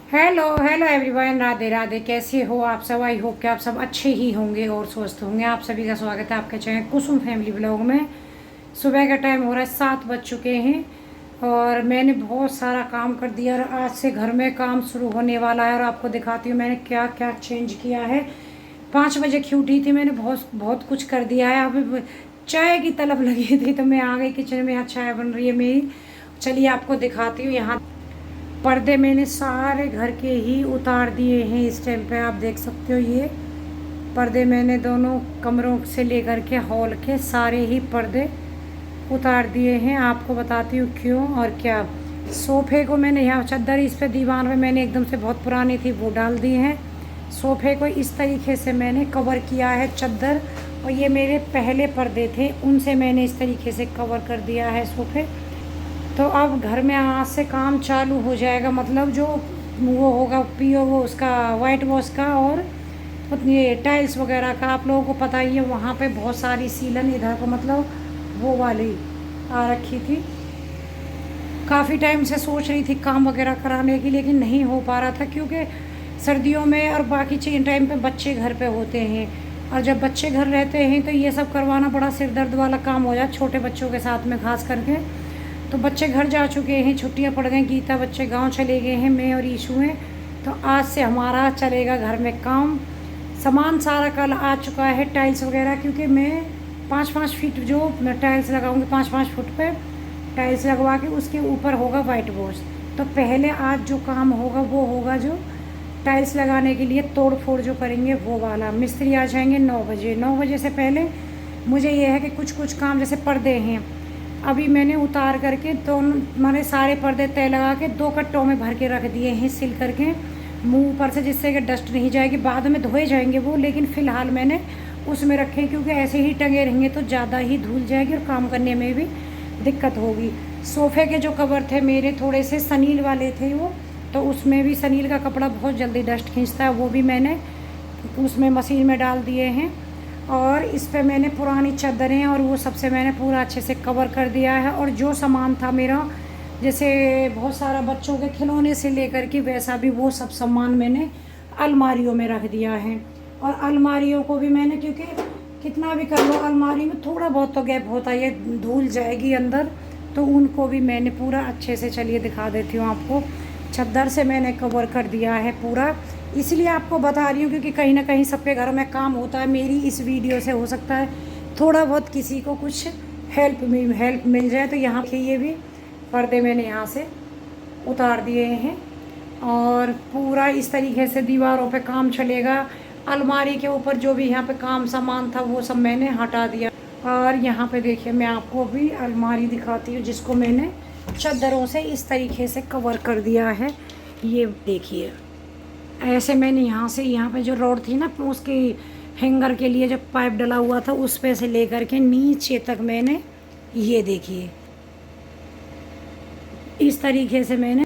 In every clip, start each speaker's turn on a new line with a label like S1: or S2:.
S1: Hello hello everyone, Radhe Radhe. कैसे हो आप सब? आई होप कि आप सब अच्छे ही होंगे और स्वस्थ होंगे। आप सभी का स्वागत है आपके चैनल कुसुम फैमिली ब्लॉग में। सुबह का टाइम हो रहा है, 7 बज चुके हैं और मैंने बहुत सारा काम कर दिया और आज से घर में काम शुरू होने वाला है और आपको दिखाती हूँ मैंने क्या क्या चेंज किया है। 5 बजे की उठी थी, मैंने बहुत बहुत कुछ कर दिया है। अभी चाय की तलब लगी थी तो मैं आ गई किचन में। यहाँ चाय बन रही है मेरी, चलिए आपको दिखाती हूँ। यहाँ पर्दे मैंने सारे घर के ही उतार दिए हैं। इस टाइम पे आप देख सकते हो, ये पर्दे मैंने दोनों कमरों से लेकर के हॉल के सारे ही पर्दे उतार दिए हैं। आपको बताती हूँ क्यों और क्या। सोफ़े को मैंने यहाँ चादर इस पे दीवार में मैंने एकदम से बहुत पुरानी थी वो डाल दी है। सोफ़े को इस तरीके से मैंने कवर किया है चादर, और ये मेरे पहले पर्दे थे उनसे मैंने इस तरीके से कवर कर दिया है सोफ़े। तो अब घर में आज से काम चालू हो जाएगा, मतलब जो वो होगा पीओ वो उसका वाइट वॉश का और ये टाइल्स वगैरह का। आप लोगों को पता ही है वहाँ पे बहुत सारी सीलन इधर को मतलब वो वाली आ रखी थी। काफ़ी टाइम से सोच रही थी काम वगैरह कराने की, लेकिन नहीं हो पा रहा था क्योंकि सर्दियों में और बाकी चीज़ टाइम पे बच्चे घर पे होते हैं, और जब बच्चे घर रहते हैं तो ये सब करवाना बड़ा सिर दर्द वाला काम हो जाए छोटे बच्चों के साथ में खास करके। तो बच्चे घर जा चुके हैं, छुट्टियां पड़ गई, गीता बच्चे गांव चले गए हैं, मैं और ईशू हैं। तो आज से हमारा चलेगा घर में काम। सामान सारा कल आ चुका है, टाइल्स वगैरह, क्योंकि मैं 5-5 फीट जो मैं टाइल्स लगाऊंगी 5-5 फुट पे टाइल्स लगवा के उसके ऊपर होगा वाइट वॉश। तो पहले आज जो काम होगा वो होगा जो टाइल्स लगाने के लिए तोड़ फोड़ जो करेंगे वो वाला। मिस्त्री आ जाएंगे 9 बजे। 9 बजे से पहले मुझे ये है कि कुछ कुछ काम, जैसे पर्दे हैं अभी मैंने उतार करके दोनों मैंने सारे पर्दे तय लगा के 2 कट्टों में भर के रख दिए हैं सिल करके मुंह ऊपर से, जिससे कि डस्ट नहीं जाएगी। बाद में धोए जाएंगे वो, लेकिन फ़िलहाल मैंने उसमें रखे हैं क्योंकि ऐसे ही टंगे रहेंगे तो ज़्यादा ही धूल जाएगी और काम करने में भी दिक्कत होगी। सोफ़े के जो कवर थे मेरे थोड़े से सनील वाले थे वो, तो उसमें भी सनील का कपड़ा बहुत जल्दी डस्ट खींचता है, वो भी मैंने उसमें मशीन में डाल दिए हैं। और इस पे मैंने पुरानी चादरें और वो सबसे मैंने पूरा अच्छे से कवर कर दिया है। और जो सामान था मेरा, जैसे बहुत सारा बच्चों के खिलौने से लेकर के वैसा भी, वो सब सामान मैंने अलमारियों में रख दिया है। और अलमारियों को भी मैंने, क्योंकि कितना भी कर लो अलमारी में थोड़ा बहुत तो गैप होता है, ये धूल जाएगी अंदर, तो उनको भी मैंने पूरा अच्छे से, चलिए दिखा देती हूँ आपको, चादर से मैंने कवर कर दिया है पूरा। इसलिए आपको बता रही हूँ क्योंकि कहीं ना कहीं सबके घरों में काम होता है। मेरी इस वीडियो से हो सकता है थोड़ा बहुत किसी को कुछ हेल्प मिल जाए। तो यहाँ के ये भी पर्दे मैंने यहाँ से उतार दिए हैं और पूरा इस तरीके से दीवारों पे काम चलेगा। अलमारी के ऊपर जो भी यहाँ पे काम सामान था वो सब मैंने हटा दिया। और यहाँ पे देखिए मैं आपको अभी अलमारी दिखाती हूँ जिसको मैंने चादरों से इस तरीके से कवर कर दिया है। ये देखिए ऐसे मैंने यहाँ से, यहाँ पे जो रोड थी ना उसके हैंगर के लिए जो पाइप डला हुआ था उस पे से लेकर के नीचे तक मैंने, ये देखिए इस तरीके से मैंने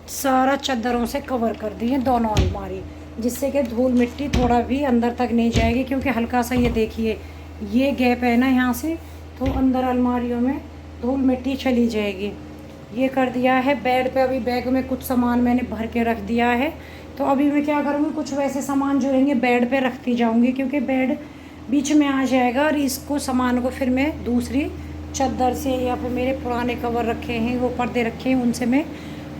S1: सारा चादरों से कवर कर दिए दोनों अलमारी, जिससे कि धूल मिट्टी थोड़ा भी अंदर तक नहीं जाएगी। क्योंकि हल्का सा ये देखिए ये गैप है ना यहाँ से, तो अंदर अलमारियों में धूल मिट्टी चली जाएगी। ये कर दिया है। बेड पे अभी बैग में कुछ सामान मैंने भर के रख दिया है। तो अभी मैं क्या करूँगी, कुछ वैसे सामान जो रहेंगे बेड पे रखती जाऊँगी क्योंकि बेड बीच में आ जाएगा और इसको सामान को फिर मैं दूसरी चादर से या फिर मेरे पुराने कवर रखे हैं वो पर्दे रखे हैं उनसे मैं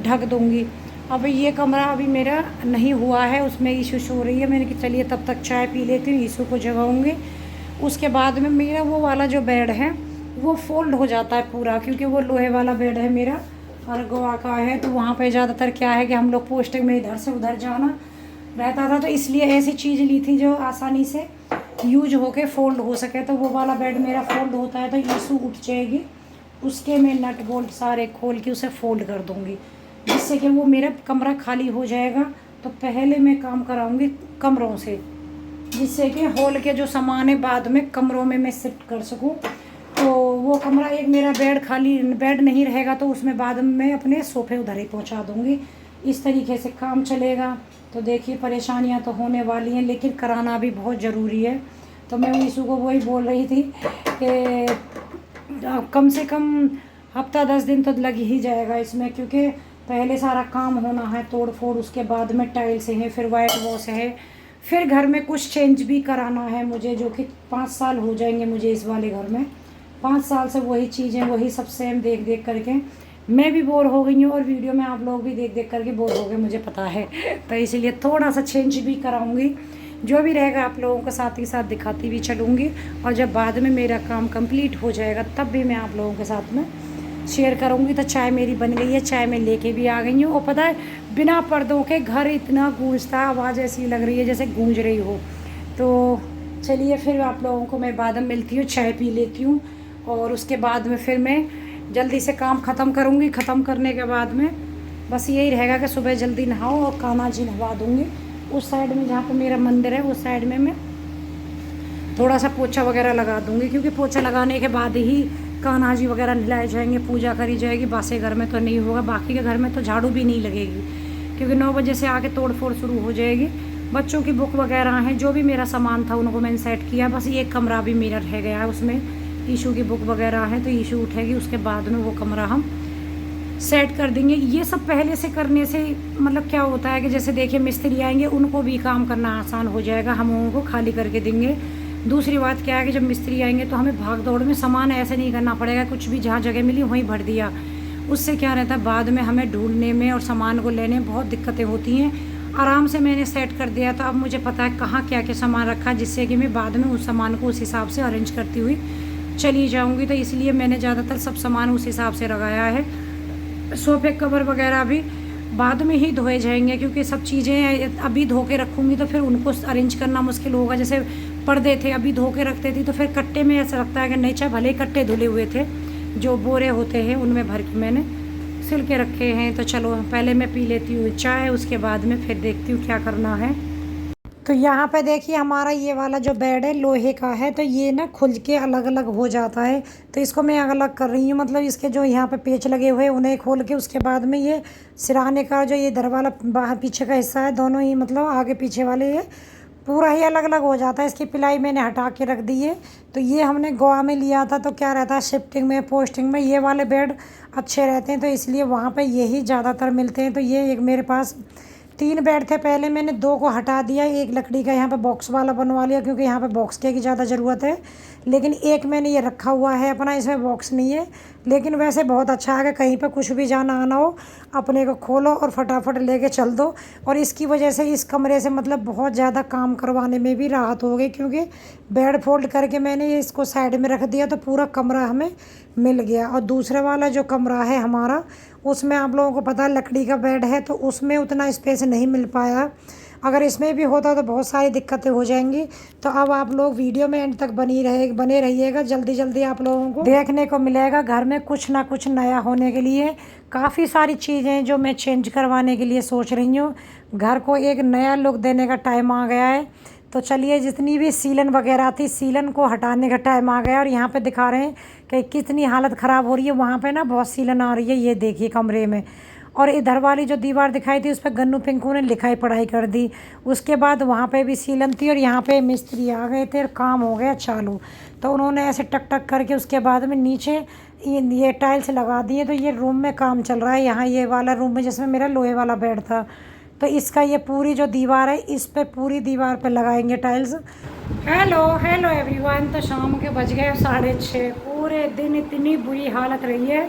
S1: ढक दूँगी। अब ये कमरा अभी मेरा नहीं हुआ है, उसमें इशू हो रही है। मैंने कि चलिए तब तक चाय पी लेती हूँ, ईशू को जगाऊँगी। उसके बाद में मेरा वो वाला जो बेड है वो फोल्ड हो जाता है पूरा, क्योंकि वो लोहे वाला बेड है मेरा और गोवा का है। तो वहाँ पे ज़्यादातर क्या है कि हम लोग पोस्टिंग में इधर से उधर जाना रहता था, तो इसलिए ऐसी चीज़ ली थी जो आसानी से यूज होके फोल्ड हो सके। तो वो वाला बेड मेरा फोल्ड होता है तो ईशू उठ जाएगी, उसके मैं नट बोल्ट सारे खोल के उसे फोल्ड कर दूँगी, जिससे कि वो मेरा कमरा खाली हो जाएगा। तो पहले मैं काम कराऊँगी कमरों से, जिससे कि हॉल के जो सामान है बाद में कमरों में मैं शिफ्ट कर सकूँ। तो वो कमरा एक मेरा बेड खाली, बेड नहीं रहेगा तो उसमें बाद में अपने सोफ़े उधर ही पहुंचा दूंगी। इस तरीके से काम चलेगा। तो देखिए परेशानियां तो होने वाली हैं लेकिन कराना भी बहुत ज़रूरी है। तो मैं ईशू को वही बोल रही थी कि कम से कम हफ्ता 10 दिन तो लग ही जाएगा इसमें, क्योंकि पहले सारा काम होना है तोड़ फोड़, उसके बाद में टाइल्स है, फिर वाइट वॉश है, फिर घर में कुछ चेंज भी कराना है मुझे, जो कि 5 साल हो जाएंगे मुझे इस वाले घर में। 5 साल से वही चीज़ें, वही सब सेम देख देख करके मैं भी बोर हो गई हूँ, और वीडियो में आप लोग भी देख देख करके बोर हो गए, मुझे पता है। तो इसलिए थोड़ा सा चेंज भी कराऊंगी, जो भी रहेगा आप लोगों के साथ ही साथ दिखाती भी चलूँगी। और जब बाद में मेरा काम कंप्लीट हो जाएगा तब भी मैं आप लोगों के साथ में शेयर करूँगी। तो चाय मेरी बन गई है, चाय मैं लेके भी आ गई हूँ। और पता है बिना पर्दों के घर इतना गूंजता, आवाज़ ऐसी लग रही है जैसे गूंज रही हो। तो चलिए फिर आप लोगों को मैं बाद में मिलती हूँ, चाय पी लेती हूँ, और उसके बाद में फिर मैं जल्दी से काम ख़त्म करूँगी। ख़त्म करने के बाद में बस यही रहेगा कि सुबह जल्दी नहाओ और कान्हा जी नहवा दूँगी। उस साइड में जहाँ पे मेरा मंदिर है उस साइड में मैं थोड़ा सा पोछा वगैरह लगा दूँगी, क्योंकि पोछा लगाने के बाद ही कान्हा जी वगैरह नहलाए जाएंगे, पूजा करी जाएगी। बासे घर में तो नहीं होगा, बाकी के घर में तो झाड़ू भी नहीं लगेगी, क्योंकि 9 बजे से आके तोड़ फोड़ शुरू हो जाएगी। बच्चों की बुक वगैरह हैं, जो भी मेरा सामान था उनको मैंने सेट किया। बस एक कमरा भी मेरा रह गया है, उसमें ईशू की बुक वगैरह है, तो ईशू उठेगी उसके बाद में वो कमरा हम सेट कर देंगे। ये सब पहले से करने से मतलब क्या होता है कि जैसे देखिए मिस्त्री आएंगे, उनको भी काम करना आसान हो जाएगा, हम उनको खाली करके देंगे। दूसरी बात क्या है कि जब मिस्त्री आएंगे तो हमें भाग दौड़ में सामान ऐसे नहीं करना पड़ेगा, कुछ भी जहाँ जगह मिली वहीं भर दिया। उससे क्या रहता है बाद में हमें ढूंढने में और सामान को लेने में बहुत दिक्कतें होती हैं। आराम से मैंने सेट कर दिया, तो अब मुझे पता है कहाँ क्या क्या सामान रखा है, जिससे कि मैं बाद में उस सामान को उस हिसाब से अरेंज करती हुई चली जाऊँगी। तो इसलिए मैंने ज़्यादातर सब सामान उस हिसाब से लगाया है। सोफे कवर वगैरह भी बाद में ही धोए जाएंगे, क्योंकि सब चीज़ें अभी धो के रखूँगी तो फिर उनको अरेंज करना मुश्किल होगा। जैसे पर्दे थे अभी धो के रखते थी तो फिर कट्टे में ऐसा लगता है कि नहीं, चाहे भले ही कट्टे धुले हुए थे, जो बोरे होते हैं उनमें भर के मैंने सिल के रखे हैं। तो चलो पहले मैं पी लेती हूँ चाय, उसके बाद में फिर देखती हूँ क्या करना है। तो यहाँ पे देखिए हमारा ये वाला जो बेड है लोहे का है, तो ये ना खुल के अलग अलग हो जाता है, तो इसको मैं अलग अलग कर रही हूँ। मतलब इसके जो यहाँ पे पेच लगे हुए हैं उन्हें खोल के उसके बाद में ये सिराने का जो ये दर वाला बाहर पीछे का हिस्सा है, दोनों ही मतलब आगे पीछे वाले ये पूरा ही अलग अलग हो जाता है। इसकी पिलाई मैंने हटा के रख दी है। तो ये हमने गोवा में लिया था, तो क्या रहता है शिफ्टिंग में पोस्टिंग में ये वाले बेड अच्छे रहते हैं, तो इसलिए वहाँ पर यही ज़्यादातर मिलते हैं। तो ये एक मेरे पास 3 बेड थे पहले, मैंने 2 को हटा दिया, एक लकड़ी का यहाँ पे बॉक्स वाला बनवा लिया, क्योंकि यहाँ पे बॉक्स की ज़्यादा ज़रूरत है। लेकिन एक मैंने ये रखा हुआ है अपना, इसमें बॉक्स नहीं है, लेकिन वैसे बहुत अच्छा है कि कहीं पे कुछ भी जाना आना हो अपने को खोलो और फटाफट लेके चल दो। और इसकी वजह से इस कमरे से मतलब बहुत ज़्यादा काम करवाने में भी राहत हो गई, क्योंकि बेड फोल्ड करके मैंने इसको साइड में रख दिया तो पूरा कमरा हमें मिल गया। और दूसरा वाला जो कमरा है हमारा, उसमें आप लोगों को पता है लकड़ी का बेड है, तो उसमें उतना स्पेस नहीं मिल पाया। अगर इसमें भी होता तो बहुत सारी दिक्कतें हो जाएंगी। तो अब आप लोग वीडियो में एंड तक बने रहिएगा, जल्दी जल्दी आप लोगों को देखने को मिलेगा घर में कुछ ना कुछ नया होने के लिए। काफ़ी सारी चीज़ें जो मैं चेंज करवाने के लिए सोच रही हूँ, घर को एक नया लुक देने का टाइम आ गया है। तो चलिए जितनी भी सीलन वगैरह थी, सीलन को हटाने का टाइम आ गया। और यहाँ पे दिखा रहे हैं कि कितनी हालत ख़राब हो रही है, वहाँ पे ना बहुत सीलन आ रही है, ये देखिए कमरे में। और इधर वाली जो दीवार दिखाई थी उस पर गन्नू पिंकू ने लिखाई पढ़ाई कर दी। उसके बाद वहाँ पे भी सीलन थी, और यहाँ पे मिस्त्री आ गए थे और काम हो गया चालू। तो उन्होंने ऐसे टक टक करके उसके बाद में नीचे ये टाइल्स लगा दिए। तो ये रूम में काम चल रहा है, यहाँ ये वाला रूम में जिसमें मेरा लोहे वाला बेड था, तो इसका ये पूरी जो दीवार है इस पे पूरी दीवार पे लगाएंगे टाइल्स। Hello everyone. तो शाम के बज गए 6:30। पूरे दिन इतनी बुरी हालत रही है,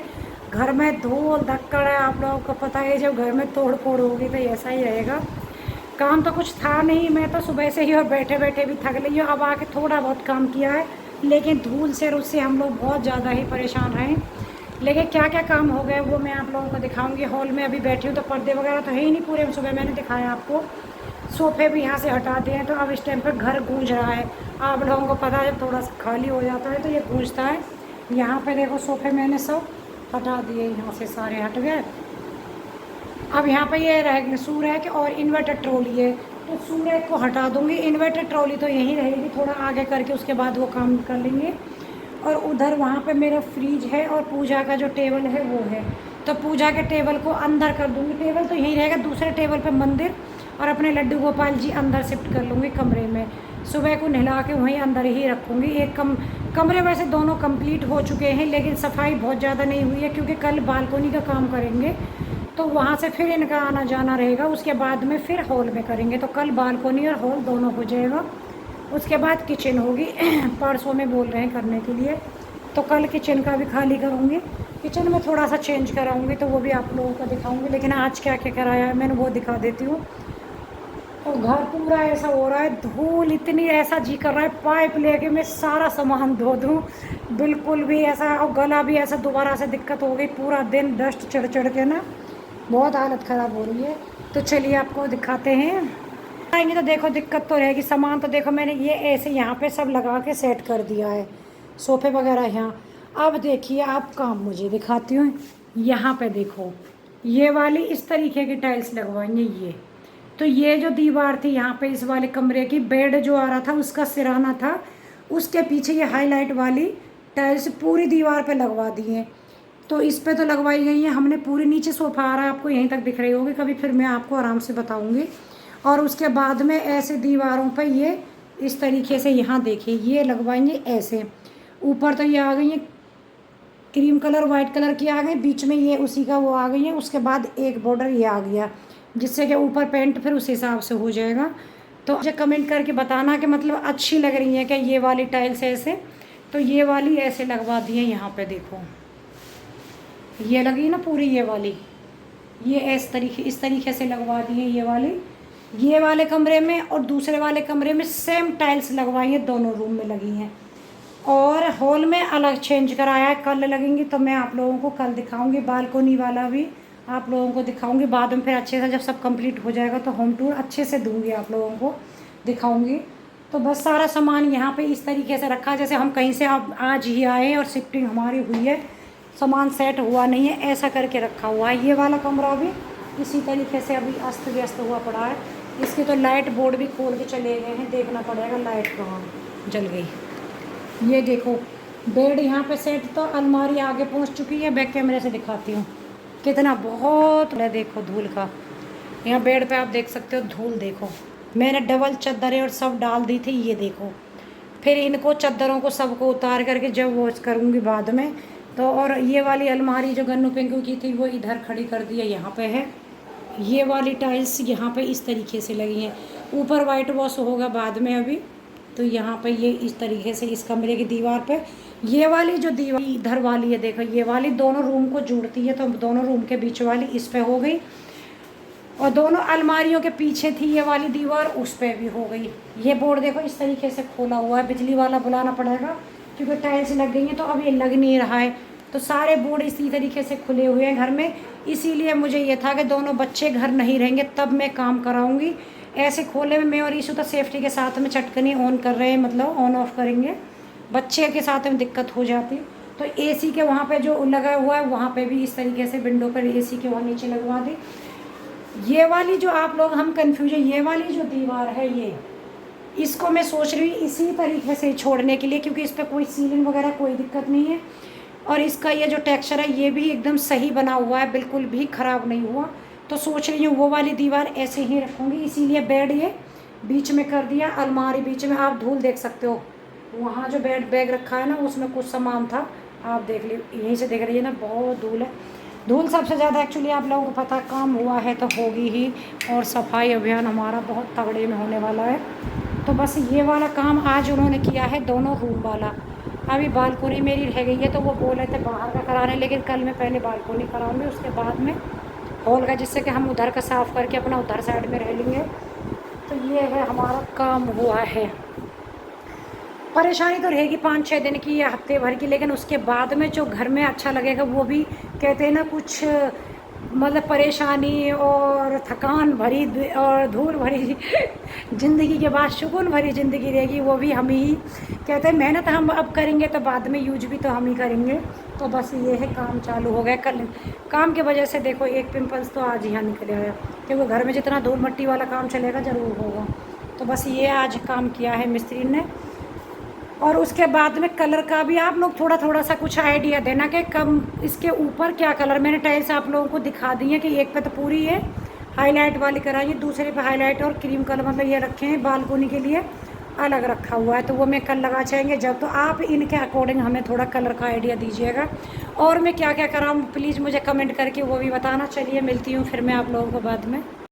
S1: घर में धूल धक्कड़ है। आप लोगों को पता है जब घर में तोड़ फोड़ होगी तो ऐसा ही रहेगा। काम तो कुछ था नहीं, मैं तो सुबह से ही और बैठे बैठे भी थक गई हूँ। अब आके थोड़ा बहुत काम किया है, लेकिन धूल से और उससे हम लोग बहुत ज़्यादा ही परेशान रहे। लेकिन क्या क्या काम हो गए वो मैं आप लोगों को दिखाऊंगी। हॉल में अभी बैठी हूँ तो पर्दे वगैरह तो है ही नहीं पूरे, सुबह मैंने दिखाया आपको। सोफ़े भी यहाँ से हटा दिए हैं, तो अब इस टाइम पर घर गूंज रहा है। आप लोगों को पता है जब थोड़ा सा खाली हो जाता है तो ये गूंजता है। यहाँ पे देखो सोफ़े मैंने सब हटा दिए, यहाँ से सारे हट गए। अब यहाँ पे ये रह सूरज और इन्वर्टर ट्रॉली है, तो सूरज को हटा दूँगी। इन्वर्टर ट्रॉली तो यहीं रहेगी, थोड़ा आगे करके उसके बाद वो काम कर लेंगे। और उधर वहाँ पे मेरा फ्रिज है और पूजा का जो टेबल है वो है, तो पूजा के टेबल को अंदर कर दूँगी। टेबल तो यहीं रहेगा, दूसरे टेबल पे मंदिर और अपने लड्डू गोपाल जी अंदर शिफ्ट कर लूँगी कमरे में। सुबह को नहला के वहीं अंदर ही रखूँगी। एक कमरे वैसे दोनों कंप्लीट हो चुके हैं, लेकिन सफाई बहुत ज़्यादा नहीं हुई है, क्योंकि कल बालकोनी का काम करेंगे। तो वहाँ से फिर इनका आना जाना रहेगा। उसके बाद में फिर हॉल में करेंगे। तो कल बालकोनी और हॉल दोनों हो जाएगा। उसके बाद किचन होगी परसों में बोल रहे हैं करने के लिए, तो कल किचन का भी खाली करूँगी। किचन में थोड़ा सा चेंज कराऊँगी तो वो भी आप लोगों को दिखाऊँगी। लेकिन आज क्या क्या कराया है मैंने वो दिखा देती हूँ। तो घर पूरा ऐसा हो रहा है, धूल इतनी, ऐसा जी कर रहा है पाइप लेके मैं सारा सामान धो दूँ। बिल्कुल भी ऐसा, और गला भी ऐसा दोबारा से दिक्कत हो गई, पूरा दिन डस्ट चढ़ चढ़ के ना बहुत हालत ख़राब हो रही है। तो चलिए आपको दिखाते हैं। आएंगे तो देखो दिक्कत तो रहेगी। सामान तो देखो मैंने ये ऐसे यहाँ पे सब लगा के सेट कर दिया है, सोफ़े वगैरह यहाँ। अब देखिए आप काम मुझे दिखाती हूँ। यहाँ पे देखो ये वाली इस तरीके की टाइल्स लगवाएंगे। ये तो ये जो दीवार थी यहाँ पे इस वाले कमरे की, बेड जो आ रहा था उसका सिराना था, उसके पीछे ये हाईलाइट वाली टाइल्स पूरी दीवार पे लगवा दी है। तो इस पे तो लगवाई गई है हमने पूरी। नीचे सोफ़ा आ रहा है आपको यहीं तक दिख रही होगी, कभी फिर मैं आपको आराम से बताऊंगी। और उसके बाद में ऐसे दीवारों पे ये इस तरीके से यहाँ देखिए ये लगवाएंगे ऐसे। ऊपर तो ये आ गई है क्रीम कलर वाइट कलर की आ गई, बीच में ये उसी का वो आ गई है। उसके बाद एक बॉर्डर ये आ गया, जिससे कि ऊपर पेंट फिर उस हिसाब से हो जाएगा। तो मुझे कमेंट करके बताना कि मतलब अच्छी लग रही है क्या ये वाली टाइल्स ऐसे। तो ये वाली ऐसे लगवा दी है। यहाँ पे देखो ये लगी ना पूरी, ये वाली ये इस तरीके से लगवा दी है ये वाली। ये वाले कमरे में और दूसरे वाले कमरे में सेम टाइल्स लगवाई है, दोनों रूम में लगी हैं। और हॉल में अलग चेंज कराया है, कल लगेंगी तो मैं आप लोगों को कल दिखाऊंगी। बालकोनी वाला भी आप लोगों को दिखाऊंगी बाद में, फिर अच्छे से जब सब कंप्लीट हो जाएगा तो होम टूर अच्छे से दूंगी, आप लोगों को दिखाऊंगी। तो बस सारा सामान यहाँ पे इस तरीके से रखा जैसे हम कहीं से आज ही आए और शिफ्टिंग हमारी हुई है, सामान सेट हुआ नहीं है, ऐसा करके रखा हुआ है। ये वाला कमरा भी इसी तरीके से अभी अस्त व्यस्त हुआ पड़ा है। इसकी तो लाइट बोर्ड भी खोल के चले गए हैं, देखना पड़ेगा लाइट कहाँ जल गई। ये देखो बेड यहाँ पे सेट, तो अलमारी आगे पहुँच चुकी है। बैक कैमरे से दिखाती हूँ कितना बहुत है देखो धूल का। यहाँ बेड पे आप देख सकते हो धूल देखो। मैंने डबल चादरें और सब डाल दी थी, ये देखो। फिर इनको चादरों को सबको उतार करके जब वॉश करूँगी बाद में तो। और ये वाली अलमारी जो गन्नू पिंकू की थी वो इधर खड़ी कर दी है, यहाँ पे है। ये वाली टाइल्स यहाँ पे इस तरीके से लगी हैं। ऊपर वाइट वॉश होगा बाद में अभी। तो यहाँ पे ये इस तरीके से इस कमरे की दीवार पे ये वाली जो दीवार इधर वाली है देखो, ये वाली दोनों रूम को जोड़ती है। तो दोनों रूम के बीच वाली इस पे हो गई, और दोनों अलमारियों के पीछे थी ये वाली दीवार, उस पर भी हो गई। ये बोर्ड देखो इस तरीके से खोला हुआ है, बिजली वाला बुलाना पड़ेगा क्योंकि टाइल्स लग गई हैं तो अब ये लग नहीं रहा है। तो सारे बोर्ड इसी तरीके से खुले हुए हैं घर में। इसीलिए मुझे ये था कि दोनों बच्चे घर नहीं रहेंगे तब मैं काम कराऊंगी। ऐसे खोले में मैं और ईशु तो सेफ्टी के साथ में चटकनी ऑन कर रहे हैं, मतलब ऑन ऑफ करेंगे, बच्चे के साथ में दिक्कत हो जाती। तो एसी के वहाँ पे जो लगा हुआ है वहाँ पे भी इस तरीके से विंडो पर एसी के वहाँ नीचे लगवा दी। ये वाली जो आप लोग हम कंफ्यूज है, ये वाली जो दीवार है ये, इसको मैं सोच रही हूँ इसी तरीके से छोड़ने के लिए, क्योंकि इस पर कोई सीलिंग वगैरह कोई दिक्कत नहीं है। और इसका ये जो टेक्सचर है ये भी एकदम सही बना हुआ है, बिल्कुल भी ख़राब नहीं हुआ। तो सोच रही हूँ वो वाली दीवार ऐसे ही रखूँगी। इसीलिए बेड ये बीच में कर दिया, अलमारी बीच में। आप धूल देख सकते हो, वहाँ जो बेड बैग रखा है ना उसमें कुछ सामान था, आप देख लीजिए, यहीं से देख रही है ना, बहुत धूल है। धूल सबसे ज़्यादा एक्चुअली आप लोगों को पता, काम हुआ है तो होगी ही। और सफाई अभियान हमारा बहुत तगड़े में होने वाला है। तो बस ये वाला काम आज उन्होंने किया है, दोनों रूम वाला। अभी बालकोनी मेरी रह गई है, तो वो बोल रहे थे बाहर का कराने, लेकिन कल मैं पहले बालकोनी कराऊंगी, उसके बाद में हॉल का, जिससे कि हम उधर का साफ़ करके अपना उधर साइड में रह लेंगे। तो ये है हमारा काम हुआ है। परेशानी तो रहेगी 5-6 दिन की या हफ्ते भर की, लेकिन उसके बाद में जो घर में अच्छा लगेगा वो भी कहते हैं ना, कुछ मतलब परेशानी और थकान भरी और धूल भरी ज़िंदगी के बाद सुकून भरी ज़िंदगी रहेगी, वो भी हम ही कहते हैं। मेहनत हम अब करेंगे तो बाद में यूज भी तो हम ही करेंगे। तो बस ये है, काम चालू हो गया। कल काम की वजह से देखो एक पिंपल्स तो आज यहाँ निकले है, क्योंकि घर में जितना धूल मट्टी वाला काम चलेगा ज़रूर होगा। तो बस ये आज काम किया है मिस्त्री ने। और उसके बाद में कलर का भी आप लोग थोड़ा थोड़ा सा कुछ आइडिया देना कि कम इसके ऊपर क्या कलर। मैंने टाइल्स आप लोगों को दिखा दी है कि एक पे तो पूरी है हाईलाइट वाली कराई है, दूसरे पे हाईलाइट और क्रीम कलर मतलब ये रखे हैं बालकोनी के लिए। अलग रखा हुआ है, तो वो मैं कल लगा चाहेंगे जब, तो आप इनके अकॉर्डिंग हमें थोड़ा कलर का आइडिया दीजिएगा। और मैं क्या क्या कराऊँ प्लीज़ मुझे कमेंट करके वो भी बताना। चलिए मिलती हूँ फिर मैं आप लोगों को बाद में।